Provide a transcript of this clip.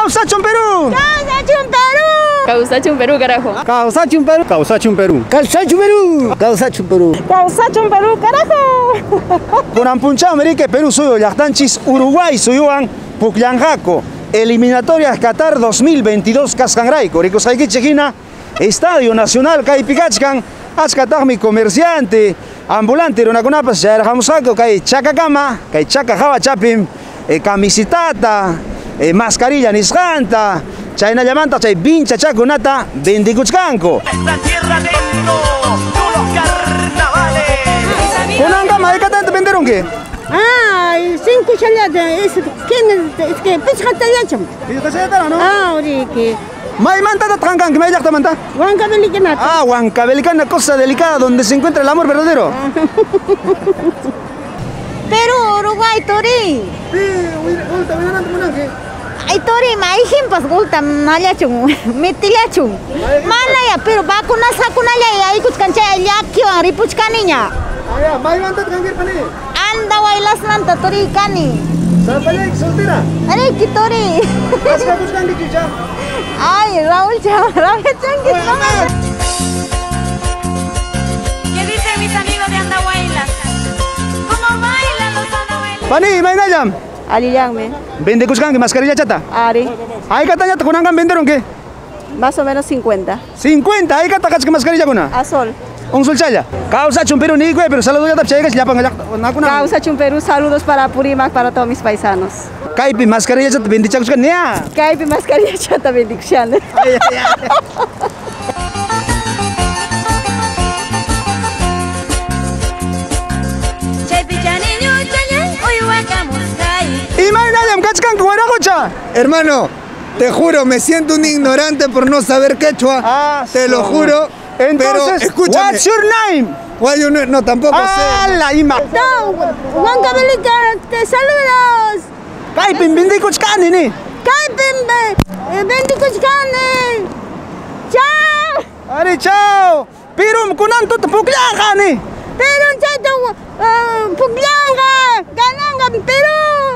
¡Causachum Perú! ¡Causachum Perú! Causachum Perú, carajo. ¡Causachum Perú! ¡Causachum Perú! ¡Causachum Perú! ¡Causachum Perú! ¡Causachum Perú, carajo! Con Ampunchao, Merique, Perú suyo, Yachtanchis, Uruguay suyuan, Pucllanjaco, eliminatorias Qatar 2022, Cascanraico, Ricosaique Chejina, Estadio Nacional, Caipicachcan, Achcatagmi, comerciante, ambulante, Ronacunapas, Yarjamusaco, Cai Chacacama, Cai Chacajaba Chapim, camisitata, mascarilla Nisjanta, Chayna Yamanta, Chay Vincha Chacunata, Bendicuchcanco. Esta tierra dentro, los carnavales. ¿Con Angama de Catante venderon qué? Ah, 5 chaladas, es que pescata yacham. ¿Y usted se entera, no? Ah, orique. May manta tangan, que me haya manta. Huancabelicanata. Ah, Huancabelicana, cosa delicada donde se encuentra el amor verdadero. Perú, Uruguay, Tori. Ay, Tori, maijimpas gulta malachum, metilachum. Malaya, pero vacunas hakunaya, ahí kuchkancha, yakio, ripuchkaniña. Ah, may manta tangan pani. Anda, bailas nanta, Tori, cani. Sapalek, soltera. Are, que Tori. Asca buscan de chicha. Ay, Raúl Changuis, ¿Qué dicen mis amigos de Andahuaylas? ¿Cómo bailan los andahuaylas? Pani, may nayam. Aliyangme. Vende Cuscan, que mascarilla chata. Ari, Ahí Catanya, con Angan venderon qué? más o menos 50. 50, ahí Catacach, que mascarilla con A sol. un solchaya. Causachum Perú, ni pero saludo ya tapchegas, ya pangalak. Causachum Perú, saludos para Purimac, para todos mis paisanos. Caipi, mascarilla chata, bendichacos, nea. Caipi mascarilla chata bendición. Ay, ay, ay. Y may nayam, cachcan, cueragocha. Hermano, te juro, me siento un ignorante por no saber quechua. Ah, te lo juro. Entonces, pero escúchame. what's your name? No, tampoco sé. La ima. No, Juan Cabelica, te saludos. Caipi, bendicuchcani, ni. Caipi, bendicuchcane. Chao. Are, chao. Pirum, kunanto, puclajani. Pero un chato, Puclanga, Gananga, Perú.